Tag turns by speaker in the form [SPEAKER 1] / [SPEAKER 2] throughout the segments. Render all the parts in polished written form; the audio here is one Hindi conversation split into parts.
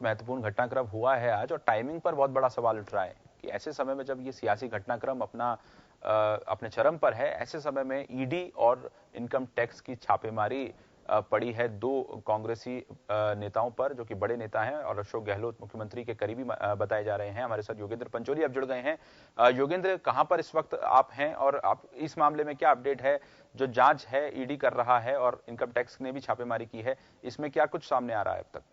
[SPEAKER 1] महत्वपूर्ण घटनाक्रम हुआ है आज, और टाइमिंग पर बहुत बड़ा सवाल उठ रहा है कि ऐसे समय में जब ये सियासी घटनाक्रम अपने चरम पर है, ऐसे समय में ईडी और इनकम टैक्स की छापेमारी पड़ी है दो कांग्रेसी नेताओं पर, जो कि बड़े नेता हैं और अशोक गहलोत मुख्यमंत्री के करीबी बताए जा रहे हैं। हमारे साथ योगेंद्र पंचोली अब जुड़ गए हैं। योगेंद्र, कहां पर इस वक्त आप हैं और आप इस मामले में क्या अपडेट है? जो जांच है ईडी कर रहा है और इनकम टैक्स ने भी छापेमारी की है, इसमें क्या कुछ सामने आ रहा है अब तक?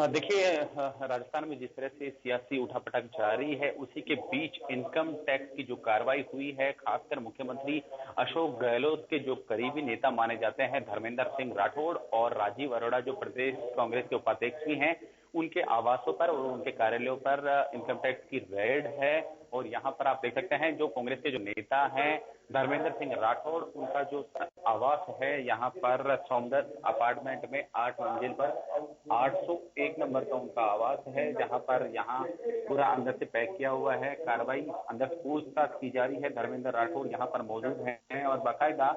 [SPEAKER 2] देखिए, राजस्थान में जिस तरह से सियासी उठापटक जारी है, उसी के बीच इनकम टैक्स की जो कार्रवाई हुई है, खासकर मुख्यमंत्री अशोक गहलोत के जो करीबी नेता माने जाते हैं धर्मेंद्र सिंह राठौड़ और राजीव अरोड़ा, जो प्रदेश कांग्रेस के उपाध्यक्ष भी हैं, उनके आवासों पर और उनके कार्यालयों पर इनकम टैक्स की रेड है। और यहाँ पर आप देख सकते हैं जो कांग्रेस के जो नेता हैं धर्मेंद्र सिंह राठौड़, उनका जो आवास है यहाँ पर सौंदर्य अपार्टमेंट में 8 मंजिल पर 801 नंबर का उनका आवास है, जहां पर यहाँ पूरा अंदर से पैक किया हुआ है। कार्रवाई अंदर पूछताछ की जा रही है। धर्मेंद्र राठौड़ यहाँ पर मौजूद हैं और बाकायदा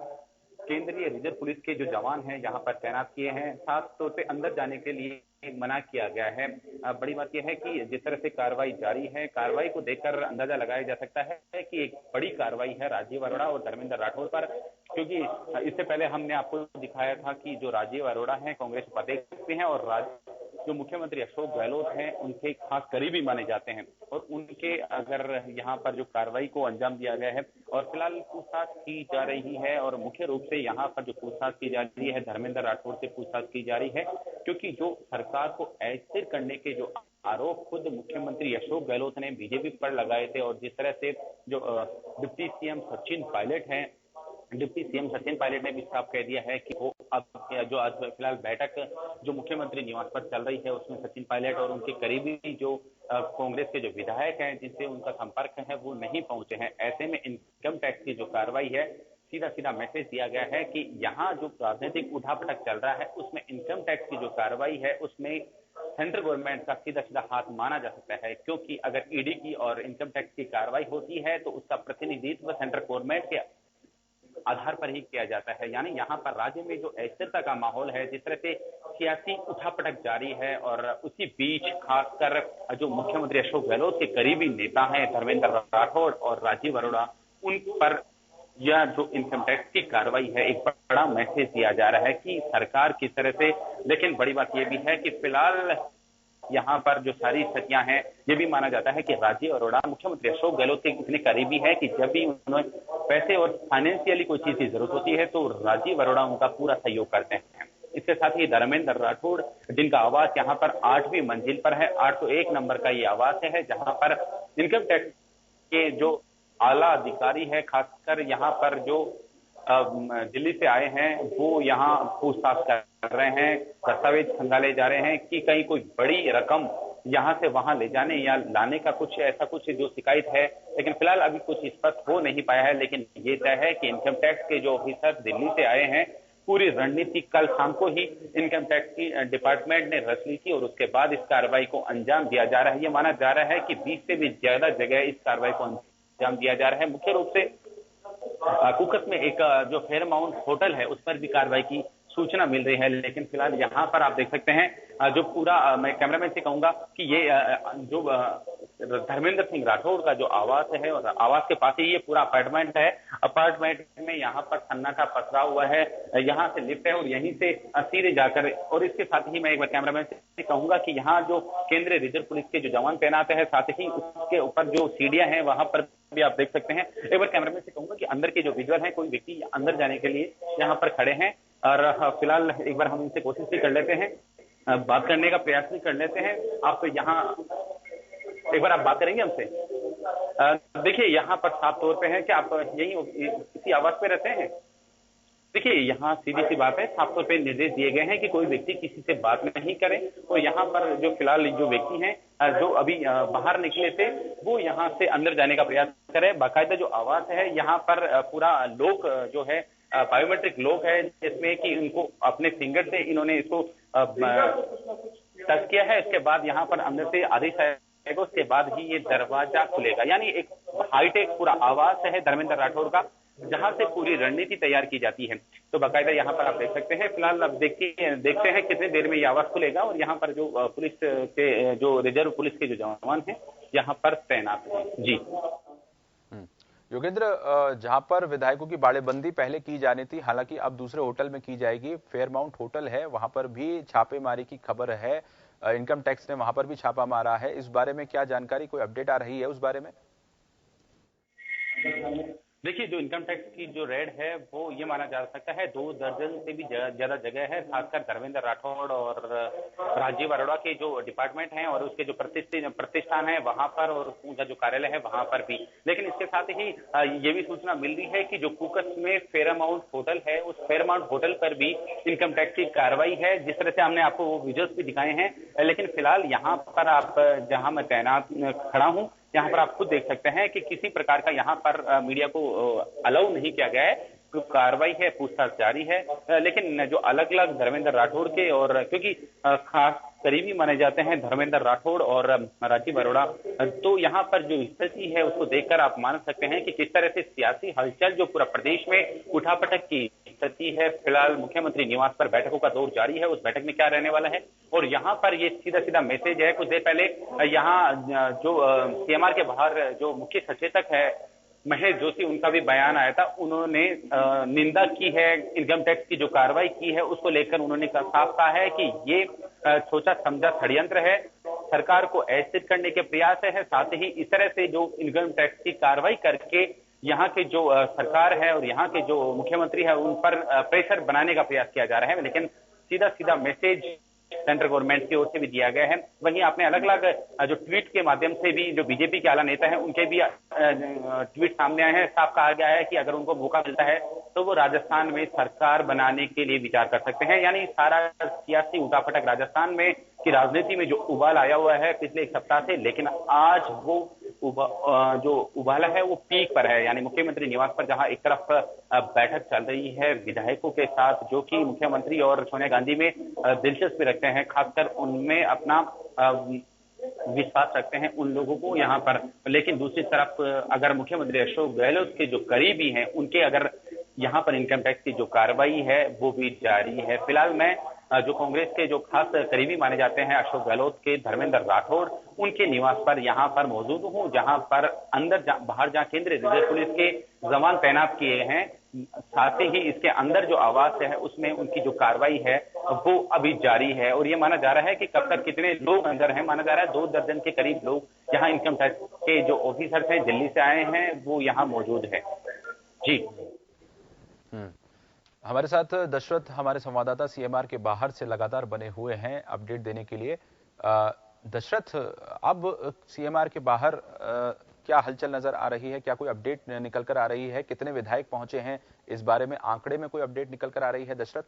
[SPEAKER 2] केंद्रीय रिजर्व पुलिस के जो जवान हैं यहाँ पर तैनात किए हैं। साफ तौर पे अंदर जाने के लिए मना किया गया है। बड़ी बात यह है कि जिस तरह से कार्रवाई जारी है, कार्रवाई को देखकर अंदाजा लगाया जा सकता है कि एक बड़ी कार्रवाई है राजीव अरोड़ा और धर्मेंद्र राठौड़ पर, क्योंकि इससे पहले हमने आपको दिखाया था कि जो राजीव अरोड़ा हैं कांग्रेस उपाध्यक्ष भी हैं और जो मुख्यमंत्री अशोक गहलोत हैं उनके खास करीबी माने जाते हैं, और उनके अगर यहाँ पर जो कार्रवाई को अंजाम दिया गया है और फिलहाल पूछताछ की जा रही है। और मुख्य रूप से यहाँ पर जो पूछताछ की जा रही है धर्मेंद्र राठौड़ से पूछताछ की जा रही है, क्योंकि जो सरकार को अस्थिर करने के जो आरोप खुद मुख्यमंत्री अशोक गहलोत ने बीजेपी पर लगाए थे, और जिस तरह से जो डिप्टी सीएम सचिन पायलट हैं, डिप्टी सीएम सचिन पायलट ने भी साफ कह दिया है कि वो अब जो आज फिलहाल बैठक जो मुख्यमंत्री निवास पर चल रही है उसमें सचिन पायलट और उनके करीबी जो कांग्रेस के जो विधायक हैं जिनसे उनका संपर्क है वो नहीं पहुंचे हैं। ऐसे में इनकम टैक्स की जो कार्रवाई है, सीधा सीधा मैसेज दिया गया है कि यहाँ जो राजनीतिक उठापटक चल रहा है उसमें इनकम टैक्स की जो कार्रवाई है उसमें सेंट्रल गवर्नमेंट का सीधा सीधा हाथ माना जा सकता है, क्योंकि अगर ईडी की और इनकम टैक्स की कार्रवाई होती है तो उसका प्रतिनिधित्व सेंट्रल गवर्नमेंट के आधार पर ही किया जाता है। यानी यहाँ पर राज्य में जो अस्थिरता का माहौल है, जिस तरह से सियासी उठापटक जारी है, और उसी बीच खासकर जो मुख्यमंत्री अशोक गहलोत के करीबी नेता हैं धर्मेंद्र राठौड़ और राजीव अरोड़ा, उन पर यह जो इनकम टैक्स की कार्रवाई है एक बड़ा मैसेज दिया जा रहा है कि सरकार किस तरह से। लेकिन बड़ी बात यह भी है कि फिलहाल यहाँ पर जो सारी स्थितियां हैं, ये भी माना जाता है कि राजीव अरोड़ा मुख्यमंत्री अशोक गहलोत के इतने करीबी है कि जब भी उन्हें पैसे और फाइनेंशियली कोई चीज की जरूरत होती है तो राजीव अरोड़ा उनका पूरा सहयोग करते हैं। इसके साथ ही धर्मेंद्र राठौड़, जिनका आवास यहाँ पर 8वीं मंजिल पर है, 801 नंबर का ये आवास है, जहां पर इनकम टैक्स के जो आला अधिकारी है, खासकर यहाँ पर जो दिल्ली से आए हैं, वो यहाँ पूछताछ कर रहे हैं, दस्तावेज खंगाले जा रहे हैं कि कहीं कोई बड़ी रकम यहाँ से वहां ले जाने या लाने का कुछ ऐसा कुछ जो शिकायत है। लेकिन फिलहाल अभी कुछ स्पष्ट हो नहीं पाया है। लेकिन ये तय है कि इनकम टैक्स के जो ऑफिसर दिल्ली से आए हैं, पूरी रणनीति कल शाम को ही इनकम टैक्स की डिपार्टमेंट ने रच ली थी और उसके बाद इस कार्रवाई को अंजाम दिया जा रहा है। ये माना जा रहा है कि 20 से भी ज्यादा जगह इस कार्रवाई को अंजाम दिया जा रहा है। मुख्य रूप से कुकस में एक जो फेयरमाउंट होटल है उस पर भी कार्रवाई की सूचना मिल रही है। लेकिन फिलहाल यहाँ पर आप देख सकते हैं जो पूरा, मैं कैमरामैन से कहूंगा कि ये जो धर्मेंद्र सिंह राठौड़ का जो आवास है और आवास के पास ही ये पूरा अपार्टमेंट है। अपार्टमेंट में यहाँ पर सन्नाटा पसरा हुआ है, यहाँ से लिफ्ट है और यहीं से सीधे जाकर, और इसके साथ ही मैं एक बार कैमरामैन से कहूंगा कि यहाँ जो केंद्रीय रिजर्व पुलिस के जो जवान तैनात है, साथ ही उसके ऊपर जो सीढ़ियां हैं वहां पर भी आप देख सकते हैं। एक बार कैमरामैन से कहूंगा कि अंदर के जो विजुअल है, कोई व्यक्ति अंदर जाने के लिए यहाँ पर खड़े हैं और फिलहाल एक बार हम इनसे कोशिश भी कर लेते हैं, बात करने का प्रयास भी कर लेते हैं। आप यहाँ एक बार आप बात करेंगे हमसे? देखिए यहाँ पर साफ तौर पे है कि आप यही इसी आवास पे रहते हैं। देखिए यहाँ सीधी सी बात है, साफ तौर पे निर्देश दिए गए हैं कि कोई व्यक्ति किसी से बात नहीं करे। और यहाँ पर जो फिलहाल जो व्यक्ति हैं जो अभी बाहर निकले थे वो यहाँ से अंदर जाने का प्रयास करें। बाकायदा जो आवास है यहाँ पर पूरा लोक जो है बायोमेट्रिक लोक है, जिसमें कि उनको अपने फिंगर से इन्होंने इसको टच किया है। इसके बाद यहाँ पर अंदर से आदेश आएगा, उसके बाद ही ये दरवाजा खुलेगा। यानी एक हाईटेक पूरा आवास है धर्मेंद्र राठौड़ का, जहां से पूरी रणनीति तैयार की जाती है। तो बाकायदा यहाँ पर आप देख सकते हैं। फिलहाल अब देखते हैं कितने देर में ये आवाज खुलेगा और यहाँ पर जो पुलिस के जो रिजर्व पुलिस के जो जवान हैं यहाँ पर तैनात हैं। जी
[SPEAKER 1] योगेंद्र, जहां पर विधायकों की बाड़ेबंदी पहले की जानी थी, हालांकि अब दूसरे होटल में की जाएगी। फेयरमाउंट होटल है, वहां पर भी छापेमारी की खबर है। इनकम टैक्स ने वहां पर भी छापा मारा है। इस बारे में क्या जानकारी, कोई अपडेट आ रही है उस बारे में?
[SPEAKER 2] देखिए, जो इनकम टैक्स की जो रेड है वो ये माना जा सकता है 2 दर्जन से भी ज्यादा जगह है। खासकर धर्मेंद्र राठौड़ और राजीव अरोड़ा के जो डिपार्टमेंट हैं और उसके जो प्रतिष्ठान है वहां पर और उनका जो कार्यालय है वहां पर भी। लेकिन इसके साथ ही ये भी सूचना मिल रही है कि जो कुकस में फेयरमाउंट होटल है उस फेयरमाउंट होटल पर भी इनकम टैक्स की कार्रवाई है। जिस तरह से हमने आपको वो विजुअल्स भी दिखाए हैं, लेकिन फिलहाल यहाँ पर आप जहां मैं तैनात खड़ा हूं यहाँ पर आप खुद देख सकते हैं कि किसी प्रकार का यहाँ पर मीडिया को अलाउ नहीं किया गया है। जो कार्रवाई है, पूछताछ जारी है। लेकिन जो अलग अलग धर्मेंद्र राठौड़ के और क्योंकि खास करीबी माने जाते हैं धर्मेंद्र राठौड़ और राजीव अरोड़ा, तो यहाँ पर जो स्थिति है उसको देखकर आप मान सकते हैं कि किस तरह से सियासी हलचल जो पूरा प्रदेश में उठापटक की स्थिति है। फिलहाल मुख्यमंत्री निवास पर बैठकों का दौर जारी है। उस बैठक में क्या रहने वाला है और यहाँ पर ये सीधा सीधा मैसेज है। कुछ देर पहले यहाँ जो सीएमआर के बाहर जो मुख्य सचेतक है महेश जोशी, उनका भी बयान आया था। उन्होंने निंदा की है इनकम टैक्स की जो कार्रवाई की है उसको लेकर। उन्होंने साफ कहा है कि ये सोचा समझा षड्यंत्र है, सरकार को अस्थिर करने के प्रयास है। साथ ही इस तरह से जो इनकम टैक्स की कार्रवाई करके यहाँ के जो सरकार है और यहाँ के जो मुख्यमंत्री है उन पर प्रेशर बनाने का प्रयास किया जा रहा है। लेकिन सीधा सीधा मैसेज सेंट्रल गवर्नमेंट की ओर से भी दिया गया है। वहीं आपने अलग अलग जो ट्वीट के माध्यम से भी जो बीजेपी के आला नेता हैं उनके भी ट्वीट सामने आए हैं। साफ कहा गया है कि अगर उनको मौका मिलता है तो वो राजस्थान में सरकार बनाने के लिए विचार कर सकते हैं। यानी सारा सियासी उठापटक राजस्थान में की राजनीति में जो उबाल आया हुआ है पिछले एक सप्ताह से, लेकिन आज वो जो उबाला है वो पीक पर है। यानी मुख्यमंत्री निवास पर जहां एक तरफ बैठक चल रही है विधायकों के साथ जो कि मुख्यमंत्री और सोनिया गांधी में दिलचस्पी रखते हैं, खासकर उनमें अपना विश्वास रखते हैं उन लोगों को यहाँ पर। लेकिन दूसरी तरफ अगर मुख्यमंत्री अशोक गहलोत के जो करीबी हैं उनके अगर यहाँ पर इनकम टैक्स की जो कार्रवाई है वो भी जारी है। फिलहाल मैं जो कांग्रेस के जो खास करीबी माने जाते हैं अशोक गहलोत के धर्मेंद्र राठौड़, उनके निवास पर यहाँ पर मौजूद हूँ, जहां पर बाहर जहां केंद्रीय रिजर्व पुलिस के जवान तैनात किए हैं। साथ ही इसके अंदर जो आवास है उसमें उनकी जो कार्रवाई है वो अभी जारी है और ये माना जा रहा है कि कब तक कितने लोग अंदर हैं। माना जा रहा है 2 दर्जन के करीब लोग यहाँ इनकम टैक्स के जो ऑफिसर्स हैं दिल्ली से आए हैं वो यहाँ मौजूद है। जी
[SPEAKER 1] हमारे साथ दशरथ, हमारे संवाददाता सीएमआर के बाहर से लगातार बने हुए हैं अपडेट देने के लिए। दशरथ, अब सीएमआर के बाहर क्या हलचल नजर आ रही है? क्या कोई अपडेट निकल कर आ रही है? कितने विधायक पहुंचे हैं? इस बारे में आंकड़े में कोई अपडेट निकल कर आ रही है दशरथ?